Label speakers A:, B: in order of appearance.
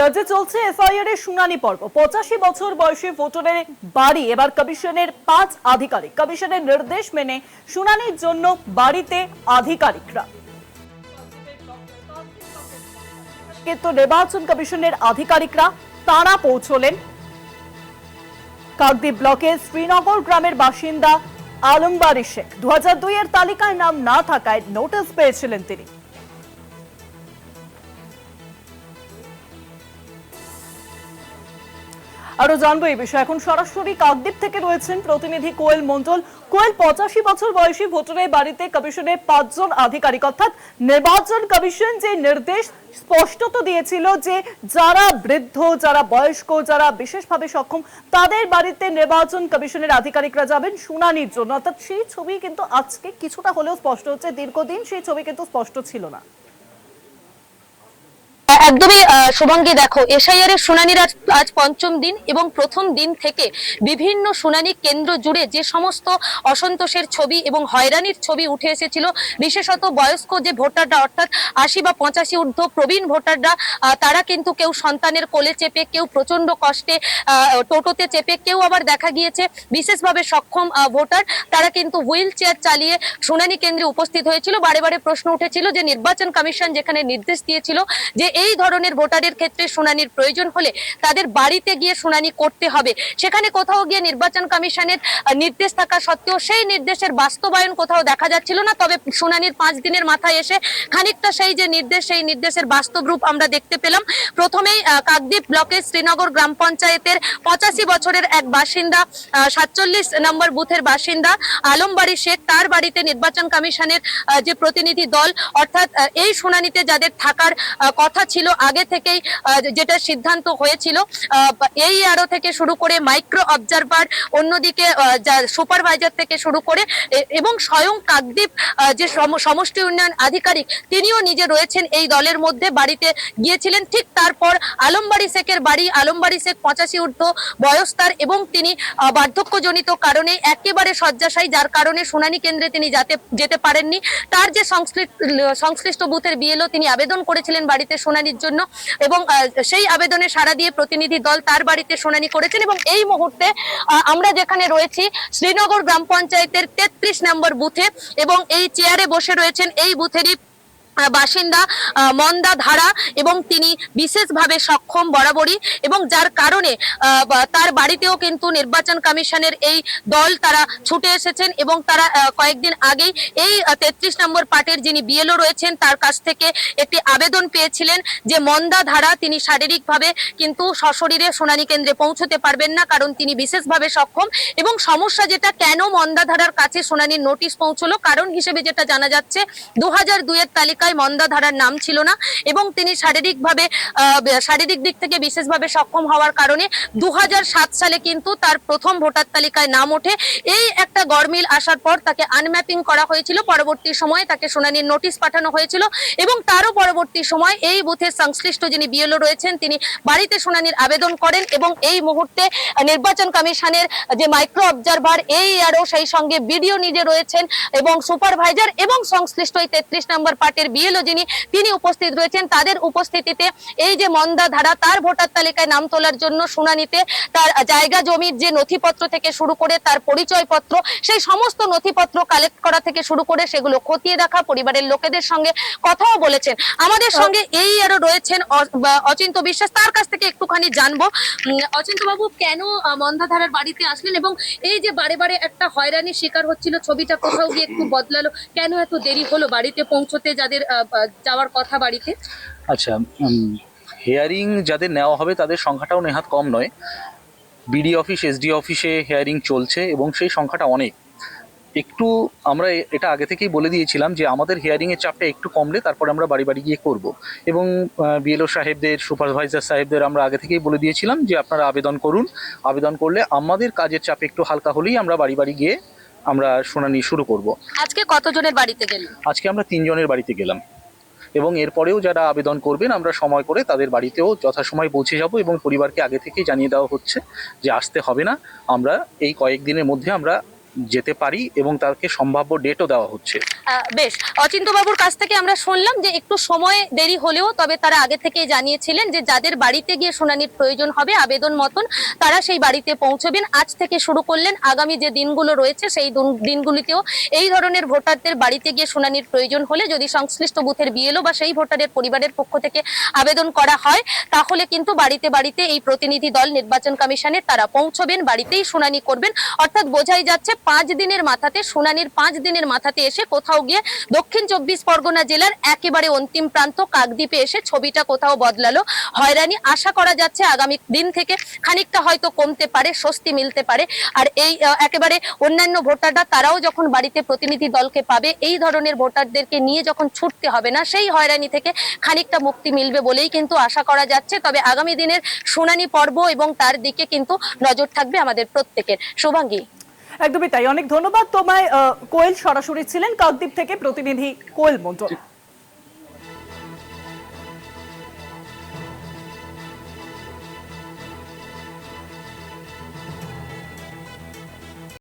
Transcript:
A: রাজ্যে চলছে এফআইআর এর শুনানি পর্ব। 85 বছর বয়সী ভোটারের বাড়ি এবার কমিশনের 5 আধিকারিক। কমিশনের নির্দেশ মেনে শুনানির জন্য বাড়িতে আধিকারিকরা। কিন্তু নির্বাচন কমিশনের আধিকারিকরা তারা পৌঁছলেন কাকদ্বীপ ব্লকের শ্রীনগর গ্রামের বাসিন্দা আলমবাড়ি শেখ। 2002 এর তালিকায় নাম না থাকায় নোটিশ পেয়েছিলেন তিনি। আরো জানবো এই বিষয়ে এখন সরাসরি কাকদ্বীপ থেকে রয়েছেন প্রতিনিধি কোয়েল মন্ডল। কোয়েল, 85 বছর বয়সী ভোটারের বাড়িতে কমিশনের 5 জন আধিকারিক, অর্থাৎ নির্বাচন কমিশন যে নির্দেশ স্পষ্টত দিয়েছিল যে যারা বৃদ্ধ, যারা বয়স্ক, যারা বিশেষভাবে সক্ষম তাদের বাড়িতে নির্বাচন কমিশনের আধিকারিকরা যাবেন শুনানির জন্য, অর্থাৎ সেই ছবি কিন্তু আজকে কিছুটা হলেও স্পষ্ট হচ্ছে। দীর্ঘদিন সেই ছবি কিন্তু স্পষ্ট ছিল না।
B: একদমই শুভঙ্গী, দেখো এসআইআর এর শুনানির আজ পঞ্চম দিন এবং প্রথম দিন থেকে বিভিন্ন শুনানি কেন্দ্র জুড়ে যে সমস্ত অসন্তোষের ছবি এবং হয়রানির ছবি উঠে এসেছিল, বিশেষত বয়স্ক যে ভোটাররা অর্থাৎ 80 বা 85 ঊর্ধ্ব প্রবীণ ভোটাররা, তারা কিন্তু কেউ সন্তানের কোলে চেপে, কেউ প্রচন্ড কষ্টে টোটোতে চেপে, কেউ আবার দেখা গিয়েছে বিশেষভাবে সক্ষম ভোটার, তারা কিন্তু হুইল চেয়ার চালিয়ে শুনানি কেন্দ্রে উপস্থিত হয়েছিল। বারে বারে প্রশ্ন উঠেছিল যে নির্বাচন কমিশন যেখানে নির্দেশ দিয়েছিল যে এই ধরনের ভোটারের ক্ষেত্রে শুনানির প্রয়োজন হলে তাদের বাড়িতে গিয়ে শুনানি করতে হবে, সেখানে কোথাও গিয়ে নির্বাচন কমিশনের নির্দেশ থাকা সত্ত্বেও সেই নির্দেশের বাস্তবায়ন কোথাও দেখা যাচ্ছিল না। তবে শুনানির 5 দিনের মাথায় এসে খানিকটা সেই যে নির্দেশ, সেই নির্দেশের বাস্তব রূপ আমরা দেখতে পেলাম। প্রথমেই কাকদ্বীপ ব্লকের শ্রীনগর গ্রাম পঞ্চায়েতের 85 বছরের এক বাসিন্দা, 47 নম্বর বুথের বাসিন্দা আলমবাড়ি শেখ, তার বাড়িতে নির্বাচন কমিশনের যে প্রতিনিধি দল, অর্থাৎ এই শুনানিতে যাদের থাকার কথা ছিল আগে থেকেই, যেটা সিদ্ধান্ত হয়েছিল এই আরো থেকে শুরু করে মাইক্রো অবজারভার, অন্যদিকে সুপারভাইজার থেকে শুরু করে এবং স্বয়ং কাকদ্বীপ যে সমষ্টি উন্নয়ন আধিকারিক তিনিও নিজে রয়েছেন এই দলের মধ্যে, বাড়িতে গিয়েছিলেন। ঠিক তারপর আলমবাড়ি শেখের বাড়ি, আলমবাড়ি শেখ 85 ঊর্ধ্ব বয়স তার এবং তিনি বার্ধক্যজনিত কারণে একেবারে শয্যাশায়ী, যার কারণে শুনানি কেন্দ্রে তিনি যেতে পারেননি। তার যে সংশ্লিষ্ট বুথের বিএলও তিনি আবেদন করেছিলেন বাড়িতে শুনানির জন্য এবং সেই আবেদনে সাড়া দিয়ে প্রতিনিধি দল তার বাড়িতে শুনানি করেছেন। এবং এই মুহূর্তে আমরা যেখানে রয়েছি শ্রীনগর গ্রাম পঞ্চায়েতের 33 নম্বর বুথে এবং এই চেয়ারে বসে রয়েছেন এই বুথেরই বাসিন্দা মন্দা ধারা এবং তিনি বিশেষভাবে সক্ষম বরাবরই, এবং যার কারণে তার বাড়িতেও কিন্তু নির্বাচন কমিশনের এই দল তারা ছুটে এসেছেন এবং তারা কয়েকদিন আগেই এই 33 নম্বর পার্টের যিনি বিএলও রয়েছেন তার কাছ থেকে একটি আবেদন পেয়েছিলেন যে মন্দা ধারা তিনি শারীরিকভাবে কিন্তু সশরীরে শুনানি কেন্দ্রে পৌঁছতে পারবেন না, কারণ তিনি বিশেষভাবে সক্ষম। এবং সমস্যা যেটা, কেন মন্দা ধারার কাছে শুনানির নোটিশ পৌঁছলো, কারণ হিসেবে যেটা জানা যাচ্ছে 2002 এর তালিকা মন্দা ধারার নাম ছিল না এবং তিনি শারীরিক দিক থেকে বিশেষভাবে সক্ষম হওয়ার কারণে 2007 সালে কিন্তু তার প্রথম ভোটার তালিকায় নাম ওঠে। এই একটা গরমিল আসার পর তাকে আনম্যাপিং করা হয়েছিল, পরবর্তী সময়ে তাকে শুনানির নোটিশ পাঠানো হয়েছিল এবং তারও পরবর্তী সময় এই বুথের সংশ্লিষ্ট যিনি বিএলও রয়েছেন তিনি বাড়িতে শুনানির আবেদন করেন এবং এই মুহূর্তে নির্বাচন কমিশনের যে মাইক্রো অবজারভার এই আরও সেই সঙ্গে বিডিও নিজে রয়েছেন এবং সুপারভাইজার এবং সংশ্লিষ্ট এই 33 নম্বর পার্টের বিএলও যিনি তিনি উপস্থিত রয়েছেন, তাদের উপস্থিতিতে এই যে মন্দা ধারা তার ভোটার তালিকায় নাম তোলার জন্য শুনানিতে তার জায়গা জমির যে নথিপত্র থেকে শুরু করে তার পরিচয়পত্র, সেই সমস্ত নথিপত্র কালেক্ট করা থেকে শুরু করে সেগুলো খতিয়ে দেখা, পরিবারের লোকেদের সঙ্গে কথাও বলেছেন। আমাদের সঙ্গে এই আরো রয়েছেন অচিন্ত বিশ্বাস, তার কাছ থেকে একটুখানি জানবো। অচিন্ত বাবু, কেন মন্দা ধারার বাড়িতে আসলেন এবং এই যে বারে বারে একটা হয়রানির শিকার হচ্ছিল, ছবিটা কোথাও গিয়ে একটু বদলালো, কেন এত দেরি হলো বাড়িতে পৌঁছতে যাদের যাওয়ার কথা বাড়িতে?
C: আচ্ছা, হেয়ারিং যাদের নেওয়া হবে তাদের সংখ্যাটাও নেহাত কম নয়। বিডি অফিস, এসডি অফিসে হেয়ারিং চলছে এবং সেই সংখ্যাটা অনেক। একটু আমরা এটা আগে থেকেই বলে দিয়েছিলাম যে আমাদের হেয়ারিংয়ের চাপটা একটু কমলে তারপরে আমরা বাড়ি বাড়ি গিয়ে করব, এবং বিএলও সাহেবদের, সুপারভাইজার সাহেবদের আমরা আগে থেকেই বলে দিয়েছিলাম যে আপনারা আবেদন করুন, আবেদন করলে আমাদের কাজের চাপ একটু হালকা হলেই আমরা বাড়ি বাড়ি গিয়ে আমরা শুনানি শুরু করব।
B: আজকে কতজনের বাড়িতে গেলেন?
C: আজকে আমরা 3 জনের বাড়িতে গেলাম এবং এরপরেও যারা আবেদন করবেন আমরা সময় করে তাদের বাড়িতেও যথাসময় পৌঁছে যাব এবং পরিবারকে আগে থেকেই জানিয়ে দেওয়া হচ্ছে যে আসতে হবে না, আমরা এই কয়েকদিনের মধ্যে আমরা যেতে পারি এবং তাকে সম্ভাব্য ডেটও দেওয়া হচ্ছে।
B: বেশ, অচিন্ত বাবুর কাছ থেকে আমরা শুনলাম যে একটু সময় দেরি হলেও তবে তারা আগে থেকেই জানিয়েছিলেন যে যাদের বাড়িতে গিয়ে শুনানির প্রয়োজন হবে আবেদন মতন তারা সেই বাড়িতে পৌঁছবেন। আজ থেকে শুরু করলেন, আগামী যে দিনগুলো রয়েছে সেই দিনগুলিতেও এই ধরনের ভোটারদের বাড়িতে গিয়ে শুনানির প্রয়োজন হলে যদি সংশ্লিষ্ট বুথের বিএলও বা সেই ভোটারের পরিবারের পক্ষ থেকে আবেদন করা হয় তাহলে কিন্তু বাড়িতে বাড়িতে এই প্রতিনিধি দল নির্বাচন কমিশনের তারা পৌঁছবেন, বাড়িতেই শুনানি করবেন। অর্থাৎ বোঝাই যাচ্ছে 5 দিনের মাথাতে, শুনানির 5 দিনের মাথাতে এসে কোথাও গিয়ে দক্ষিণ 24 পরগনা জেলার একেবারে অন্তিম প্রান্ত কাকদ্বীপে এসে ছবিটা কোথাও বদলালো। হয়রানি আশা করা যাচ্ছে আগামী দিন থেকে খানিকটা হয়তো কমতে পারে, স্বস্তি মিলতে পারে। আর এই একেবারে অন্যান্য ভোটাররা তারাও যখন বাড়িতে প্রতিনিধি দলকে পাবে, এই ধরনের ভোটারদেরকে নিয়ে যখন ছুটতে হবে না, সেই হয়রানি থেকে খানিকটা মুক্তি মিলবে বলেই কিন্তু আশা করা যাচ্ছে। তবে আগামী দিনের শুনানি পর্ব এবং তার দিকে কিন্তু নজর থাকবে আমাদের প্রত্যেকের। শুভাঙ্গী,
A: একদমই তাই, অনেক ধন্যবাদ তোমায়। কোয়েল সরাসরি ছিলেন কাকদ্বীপ থেকে প্রতিনিধি কোয়েল মণ্ডল।